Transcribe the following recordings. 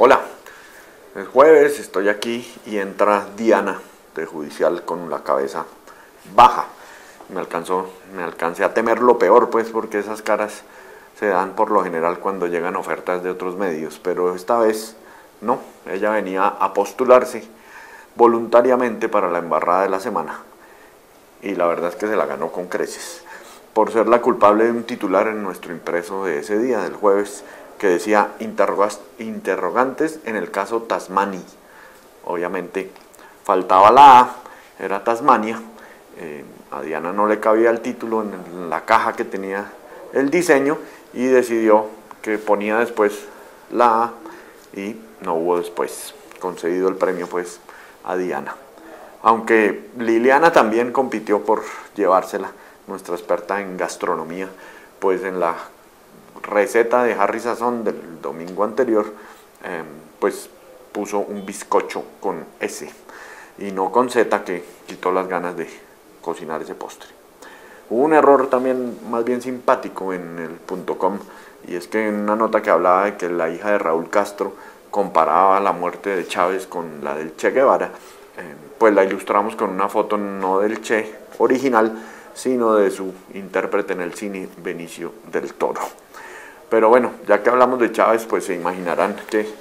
Hola, es jueves, estoy aquí y entra Diana de Judicial con la cabeza baja. Me alcancé a temer lo peor, pues, porque esas caras se dan por lo general cuando llegan ofertas de otros medios, pero esta vez no, ella venía a postularse voluntariamente para la embarrada de la semana y la verdad es que se la ganó con creces, por ser la culpable de un titular en nuestro impreso de ese día, del jueves, que decía interrogantes en el caso Tasmani. Obviamente faltaba la A, era Tasmania. A Diana no le cabía el título en la caja que tenía el diseño y decidió que ponía después la A y no hubo después concedido el premio pues a Diana. Aunque Liliana también compitió por llevársela, nuestra experta en gastronomía, pues en la receta de Harry Sazón del domingo anterior, pues puso un bizcocho con S y no con Z, que quitó las ganas de cocinar ese postre. Hubo un error también más bien simpático en el .com, y es que en una nota que hablaba de que la hija de Raúl Castro comparaba la muerte de Chávez con la del Che Guevara, pues la ilustramos con una foto no del Che original, sino de su intérprete en el cine, Benicio del Toro. Pero bueno, ya que hablamos de Chávez, pues se imaginarán que,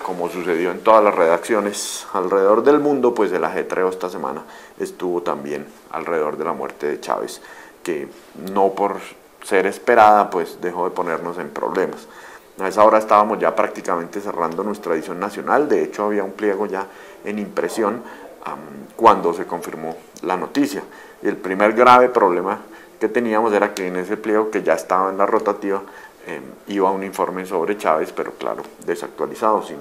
como sucedió en todas las redacciones alrededor del mundo, pues el ajetreo esta semana estuvo también alrededor de la muerte de Chávez, que no por ser esperada, pues dejó de ponernos en problemas. A esa hora estábamos ya prácticamente cerrando nuestra edición nacional, de hecho había un pliego ya en impresión cuando se confirmó la noticia. Y el primer grave problema que teníamos era que en ese pliego que ya estaba en la rotativa iba un informe sobre Chávez, pero claro, desactualizado, sin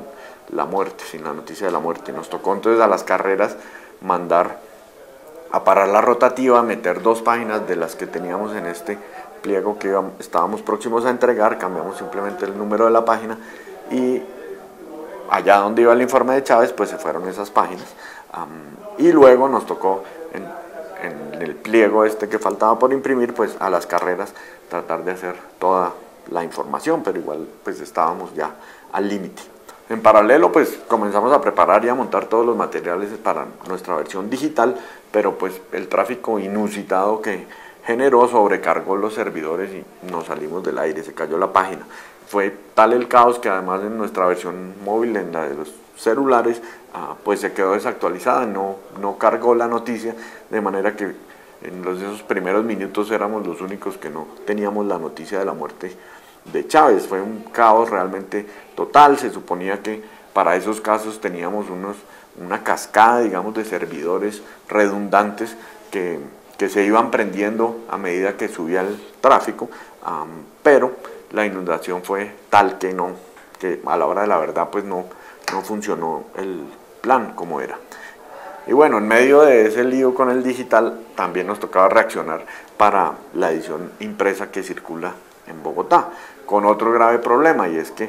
la muerte, sin la noticia de la muerte. Nos tocó entonces a las carreras mandar a parar la rotativa, meter 2 páginas de las que teníamos en este pliego que estábamos próximos a entregar, cambiamos simplemente el número de la página y allá donde iba el informe de Chávez, pues se fueron esas páginas. Y luego nos tocó en el pliego este que faltaba por imprimir, pues a las carreras tratar de hacer toda la información, pero igual pues estábamos ya al límite. En paralelo pues comenzamos a preparar y a montar todos los materiales para nuestra versión digital, pero pues el tráfico inusitado que generó sobrecargó los servidores y nos salimos del aire, se cayó la página. Fue tal el caos que además en nuestra versión móvil, en la de los celulares, pues se quedó desactualizada, no cargó la noticia, de manera que en esos primeros minutos éramos los únicos que no teníamos la noticia de la muerte de Chávez. Fue un caos realmente total. Se suponía que para esos casos teníamos una cascada, digamos, de servidores redundantes que se iban prendiendo a medida que subía el tráfico, pero la inundación fue tal que a la hora de la verdad pues no funcionó el plan como era. Y bueno, en medio de ese lío con el digital también nos tocaba reaccionar para la edición impresa que circula en Bogotá, con otro grave problema, y es que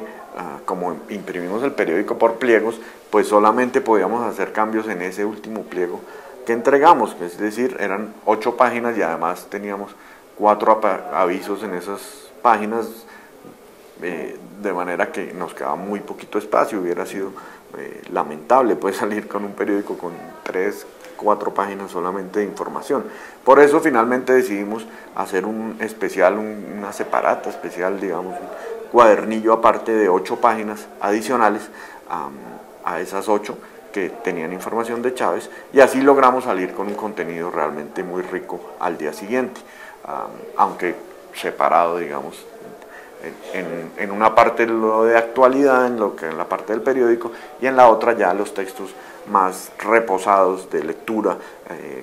como imprimimos el periódico por pliegos, pues solamente podíamos hacer cambios en ese último pliego que entregamos, es decir, eran 8 páginas y además teníamos 4 avisos en esas páginas, de manera que nos quedaba muy poquito espacio. Hubiera sido lamentable pues salir con un periódico con 3, 4 páginas solamente de información. Por eso finalmente decidimos hacer un especial, una separata especial, digamos, un cuadernillo aparte de 8 páginas adicionales a esas 8 que tenían información de Chávez, y así logramos salir con un contenido realmente muy rico al día siguiente, aunque separado, digamos, en una parte lo de actualidad, en la parte del periódico, y en la otra ya los textos más reposados de lectura,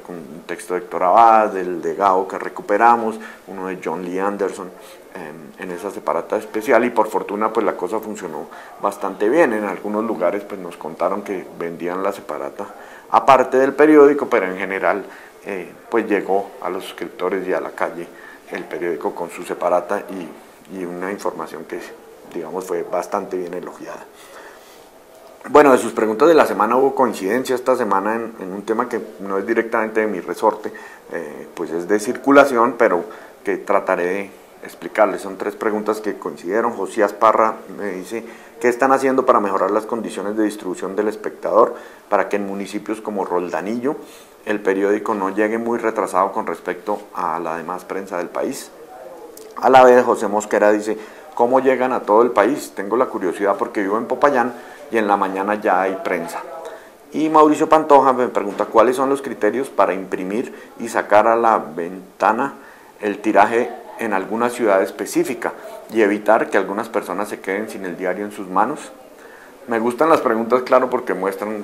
con un texto de Héctor Abad, del de Gao que recuperamos, uno de John Lee Anderson, en esa separata especial, y por fortuna pues la cosa funcionó bastante bien. En algunos lugares pues nos contaron que vendían la separata aparte del periódico, pero en general pues llegó a los suscriptores y a la calle el periódico con su separata y una información que, digamos, fue bastante bien elogiada. Bueno, de sus preguntas de la semana hubo coincidencia esta semana en un tema que no es directamente de mi resorte, pues es de circulación, pero que trataré explicarles. Son 3 preguntas que coincidieron. Josías Parra me dice: ¿qué están haciendo para mejorar las condiciones de distribución del Espectador para que en municipios como Roldanillo el periódico no llegue muy retrasado con respecto a la demás prensa del país? A la vez, José Mosquera dice: ¿cómo llegan a todo el país? Tengo la curiosidad porque vivo en Popayán y en la mañana ya hay prensa. Y Mauricio Pantoja me pregunta: ¿cuáles son los criterios para imprimir y sacar a la ventana el tiraje en alguna ciudad específica y evitar que algunas personas se queden sin el diario en sus manos? Me gustan las preguntas, claro, porque muestran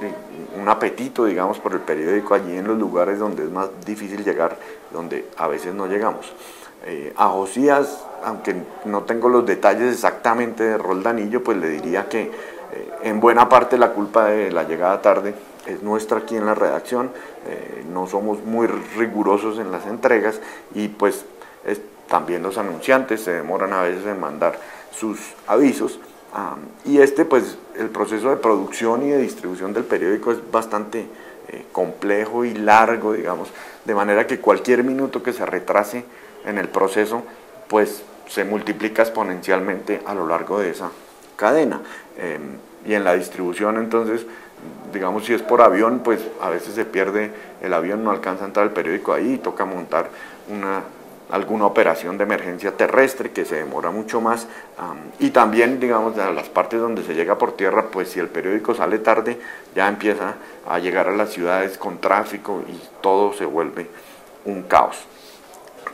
un apetito, digamos, por el periódico allí en los lugares donde es más difícil llegar, donde a veces no llegamos. A Josías, aunque no tengo los detalles exactamente de Roldanillo, pues le diría que en buena parte la culpa de la llegada tarde es nuestra aquí en la redacción. No somos muy rigurosos en las entregas y pues también los anunciantes se demoran a veces en mandar sus avisos. Y pues el proceso de producción y de distribución del periódico es bastante complejo y largo, digamos, de manera que cualquier minuto que se retrase en el proceso pues se multiplica exponencialmente a lo largo de esa cadena. Y en la distribución, entonces, digamos, si es por avión, pues a veces se pierde el avión, no alcanza a entrar el periódico ahí y toca montar alguna operación de emergencia terrestre que se demora mucho más. Y también, digamos, de las partes donde se llega por tierra, pues si el periódico sale tarde, ya empieza a llegar a las ciudades con tráfico y todo se vuelve un caos.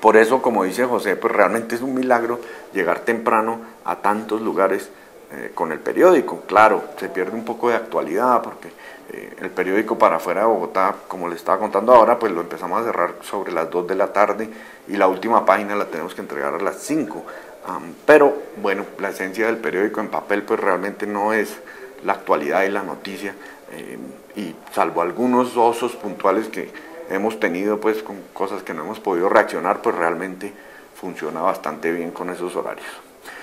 Por eso, como dice José, pues realmente es un milagro llegar temprano a tantos lugares con el periódico. Claro, se pierde un poco de actualidad porque el periódico para afuera de Bogotá, como le estaba contando ahora, pues lo empezamos a cerrar sobre las 2 de la tarde y la última página la tenemos que entregar a las 5. Pero bueno, la esencia del periódico en papel pues realmente no es la actualidad y la noticia, y salvo algunos osos puntuales que hemos tenido pues con cosas que no hemos podido reaccionar, pues realmente funciona bastante bien con esos horarios.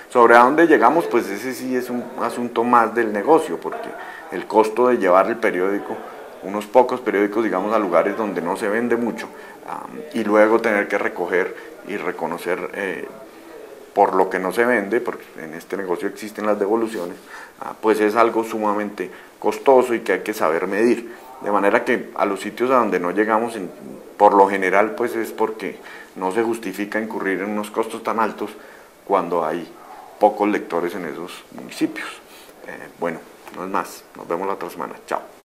Sobre a dónde llegamos, pues ese sí es un asunto más del negocio, porque el costo de llevar el periódico, unos pocos periódicos, digamos, a lugares donde no se vende mucho, y luego tener que recoger y reconocer por lo que no se vende, porque en este negocio existen las devoluciones, pues es algo sumamente costoso y que hay que saber medir. De manera que a los sitios a donde no llegamos, por lo general, pues es porque no se justifica incurrir en unos costos tan altos cuando hay pocos lectores en esos municipios. Bueno, no es más, nos vemos la otra semana, chao.